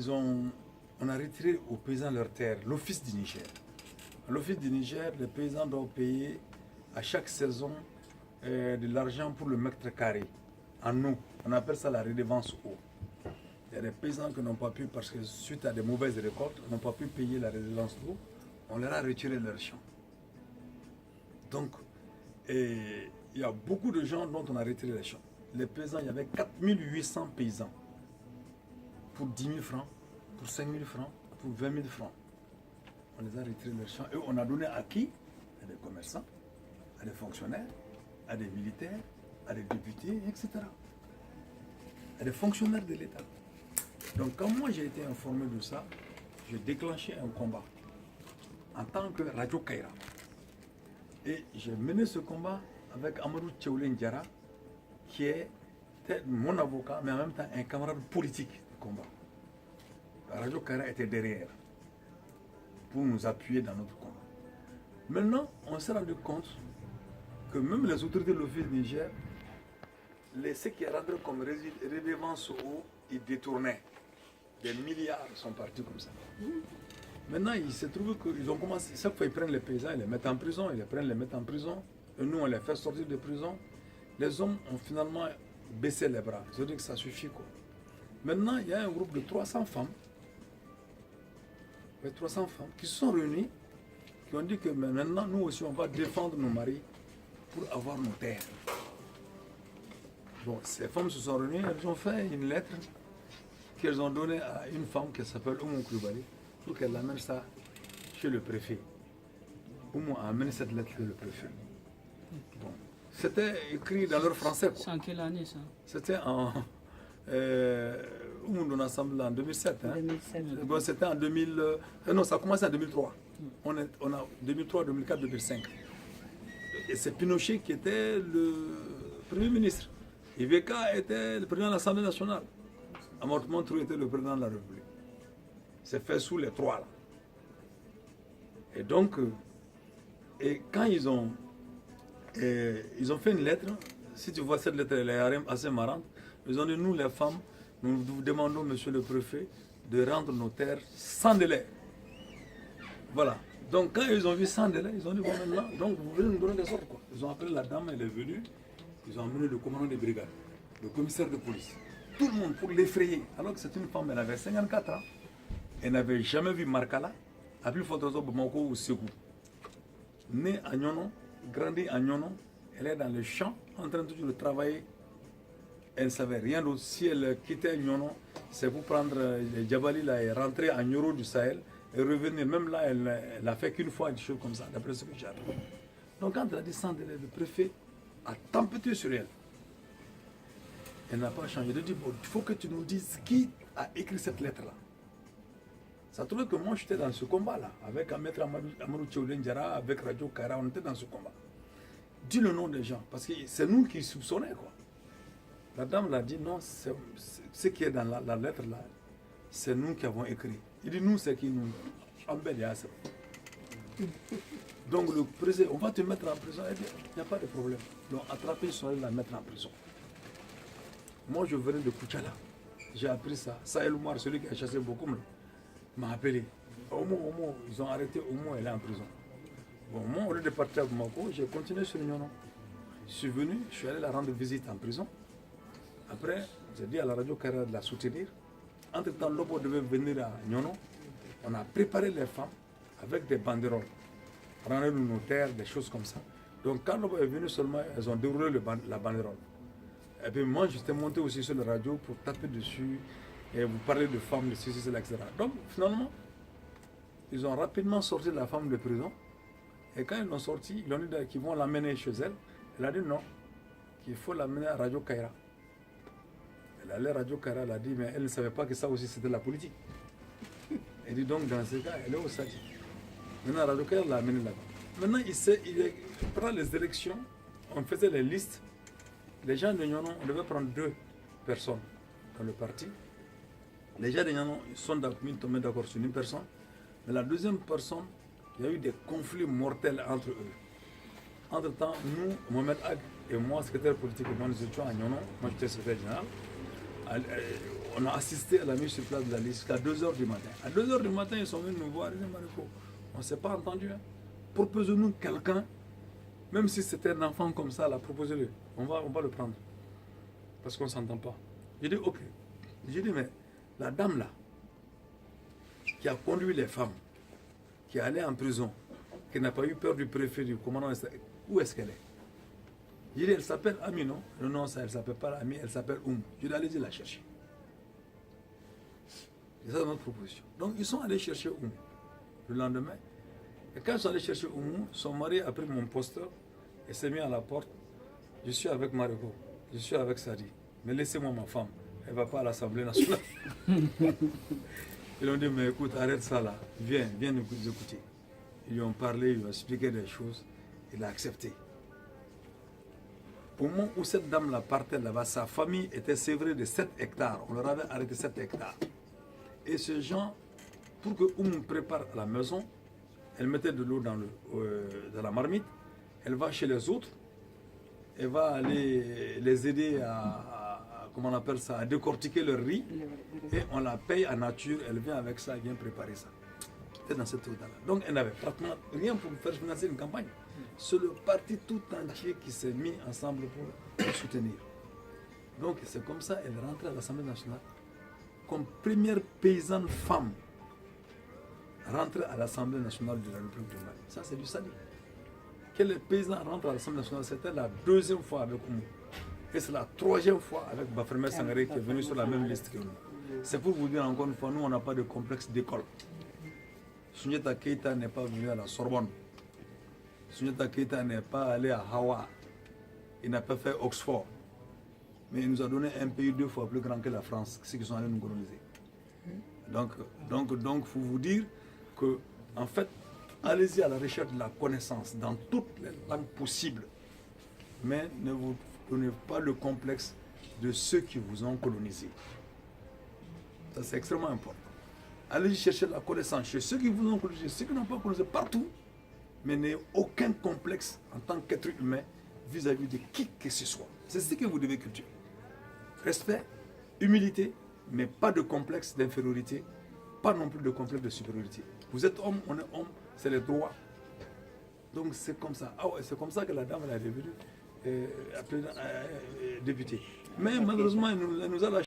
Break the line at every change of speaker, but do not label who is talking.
on a retiré aux paysans leur terre, l'office du Niger. À l'office du Niger, les paysans doivent payer à chaque saison de l'argent pour le mètre carré en eau. On appelle ça la redevance eau. Il y a des paysans qui n'ont pas pu, parce que suite à des mauvaises récoltes, n'ont pas pu payer la redevance eau. On leur a retiré leur champ. Donc, il y a beaucoup de gens dont on a retiré les champs. Les paysans, il y avait 4800 paysans pour 10 000 francs, pour 5 000 francs, pour 20 000 francs. On les a retirés leurs champs et on a donné à qui? À des commerçants, à des fonctionnaires, à des militaires, à des députés, etc. À des fonctionnaires de l'État. Donc quand moi j'ai été informé de ça, j'ai déclenché un combat en tant que Radio Kaira. Et j'ai mené ce combat avec Amadou Tchéoulé Ndiara, qui était mon avocat, mais en même temps un camarade politique du combat. La Radio Kaira était derrière pour nous appuyer dans notre combat. Maintenant, on s'est rendu compte que même les autorités de l'office Niger, ce qui est rentré comme redevance eau, ils détournaient. Des milliards sont partis comme ça. Maintenant, il s'est trouvé qu'ils ont commencé, chaque fois ils prennent les paysans, ils les mettent en prison, ils les prennent, les mettent en prison, et nous on les fait sortir de prison. Les hommes ont finalement baissé les bras, ils ont dit que ça suffit quoi. Maintenant, il y a un groupe de 300 femmes, 300 femmes qui se sont réunies, qui ont dit que maintenant nous aussi on va défendre nos maris pour avoir nos terres. Bon, ces femmes se sont réunies, elles ont fait une lettre qu'elles ont donnée à une femme qui s'appelle Oumou Koulibaly pour qu'elle amène ça chez le préfet. Oumou a amené cette lettre chez le préfet. Bon. C'était écrit dans leur français.
C'est en quelle année ça?
C'était en Oumou dans l'Assemblée en 2007. Hein.
2007.
Bon, c'était en 2000. Non, ça a commencé en 2003. On a 2003, 2004, 2005. Et c'est Pinochet qui était le Premier ministre. Iveka était le président de l'Assemblée nationale. Amadou Montrou était le président de la République. C'est fait sous les trois là. Et donc, et quand ils ont fait une lettre, si tu vois cette lettre, elle est assez marrante. Ils ont dit, nous les femmes, nous vous demandons, monsieur le préfet, de rendre nos terres sans délai. Voilà. Donc quand ils ont vu sans délai, ils ont dit, bon maintenant, donc vous venez nous donner des ordres quoi. Ils ont appelé la dame, elle est venue, ils ont amené le commandant des brigades, le commissaire de police. Tout le monde pour l'effrayer. Alors que c'est une femme, elle avait 54 ans. Elle n'avait jamais vu Markala, a plus forte raison Bamako ou Ségou. Née à Nyono, grandie à Nyono, elle est dans le champ en train toujours de travailler. Elle ne savait rien d'autre. Si elle quittait Nyono, c'est pour prendre les Djabali là et rentrer à Nyoro du Sahel et revenir. Même là, elle n'a fait qu'une fois des choses comme ça, d'après ce que j'ai appris. Donc quand elle a descendu, le préfet a tempêté sur elle. Elle n'a pas changé. Elle a dit, bon, il faut que tu nous dises qui a écrit cette lettre-là. Ça trouve que moi, j'étais dans ce combat-là, avec Maître Amadou Tchéoulé Ndiara, avec Radio Kara, on était dans ce combat. Dis le nom des gens, parce que c'est nous qui soupçonnons, quoi. La dame l'a dit, non, ce qui est dans la lettre-là, c'est nous qui avons écrit. Il dit, nous, c'est qui nous embête. Donc le président, on va te mettre en prison. Elle dit, il n'y a pas de problème. Donc attraper son la mettre en prison. Moi, je venais de Kouchala. J'ai appris ça. Sahel Oumar, celui qui a chassé beaucoup, m'a appelé. Omo, ils ont arrêté Omo, elle est en prison. Bon, moi, au lieu de partir à Bamako, j'ai continué sur Nyono. Je suis venu, je suis allé la rendre visite en prison. Après, j'ai dit à la radio Kara de la soutenir. Entre-temps, Lobo devait venir à Nyono. On a préparé les femmes avec des banderoles. Rendre le notaire, des choses comme ça. Donc, quand Lobo est venu seulement, elles ont déroulé la banderole. Et puis moi, j'étais monté aussi sur la radio pour taper dessus et vous parler de femmes, de ceci, cela, etc. Donc, finalement, ils ont rapidement sorti la femme de prison. Et quand ils l'ont sortie, ils ont dit qu'ils vont l'amener chez elle. Elle a dit non, qu'il faut l'amener à Radio Kaira. Elle allait à Radio Kaira, elle a dit, mais elle ne savait pas que ça aussi c'était la politique. Elle dit donc, dans ce cas, elle est au Sadi. Maintenant, Radio Kaira l'a amené là-bas. Maintenant, pendant les élections, on faisait les listes. Les gens de Nyono, on devait prendre 2 personnes dans le parti. Les gens de Nyono sont tombés d'accord sur une personne. Mais la deuxième personne, il y a eu des conflits mortels entre eux. Entre-temps, nous, Mohamed Ag et moi, secrétaire politique, nous étions à Nyono. Moi, j'étais secrétaire général. On a assisté à la mise sur place de la liste jusqu'à 2h du matin. À 2h du matin, ils sont venus nous voir. Ils disent, Mariko, on ne s'est pas entendu. Hein. Proposez-nous quelqu'un, même si c'était un enfant comme ça, proposez-le. On va le prendre. Parce qu'on ne s'entend pas. J'ai dit, ok. J'ai dit, mais la dame là, qui a conduit les femmes, qui est allée en prison, qui n'a pas eu peur du préfet, du commandant, où est-ce qu'elle est? J'ai dit, elle s'appelle Ami, non? Non, ça, elle ne s'appelle pas Ami, elle s'appelle Oum. Je lui ai dit, allez la chercher. C'est ça notre proposition. Donc, ils sont allés chercher Oum le lendemain. Et quand ils sont allés chercher Oum, son mari a pris mon poster et s'est mis à la porte. Je suis avec Mariko, je suis avec Sadi. Mais laissez-moi ma femme, elle ne va pas à l'Assemblée nationale. Ils lui ont dit, mais écoute, arrête ça là, viens nous écouter. Ils lui ont parlé, ils lui ont expliqué des choses, il a accepté. Au moment où cette dame-là partait là-bas, sa famille était sévrée de 7 hectares. On leur avait arrêté 7 hectares. Et ces gens, pour que Oum prépare à la maison, elle mettait de l'eau dans la marmite, elle va chez les autres, elle va aller les aider comment on appelle ça, à décortiquer leur riz, et on la paye en nature, elle vient avec ça, elle vient préparer ça. C'est dans cette eau-là. Donc elle n'avait pratiquement rien pour faire financer une campagne. C'est le parti tout entier qui s'est mis ensemble pour le soutenir. Donc c'est comme ça qu'elle est rentrée à l'Assemblée nationale comme première paysanne femme rentrée à l'Assemblée nationale de la République du Mali. Ça c'est du salut. Que les paysans rentrent à l'Assemblée nationale, c'était la 2e fois avec nous. Et c'est la 3e fois avec Bafremé Sangaré qui est venu sur la même liste que nous. C'est pour vous dire encore une fois, nous on n'a pas de complexe d'école. Soundiata Keïta n'est pas venu à la Sorbonne. Soundiata Keïta n'est pas allé à Hawa. Il n'a pas fait Oxford. Mais il nous a donné un pays 2 fois plus grand que la France, ceux qui sont allés nous coloniser. Donc, faut vous dire que, en fait, allez-y à la recherche de la connaissance dans toutes les langues possibles. Mais ne vous donnez pas le complexe de ceux qui vous ont colonisé. Ça, c'est extrêmement important. Allez chercher la connaissance chez ceux qui vous ont colonisé, ceux qui n'ont pas colonisé partout, mais n'ayez aucun complexe en tant qu'être humain vis-à-vis de qui que ce soit. C'est ce que vous devez cultiver. Respect, humilité, mais pas de complexe d'infériorité, pas non plus de complexe de supériorité. Vous êtes homme, on est homme, c'est les droits. Donc c'est comme ça. Ah ouais, c'est comme ça que la dame elle est devenue députée. Mais malheureusement, elle nous a lâché.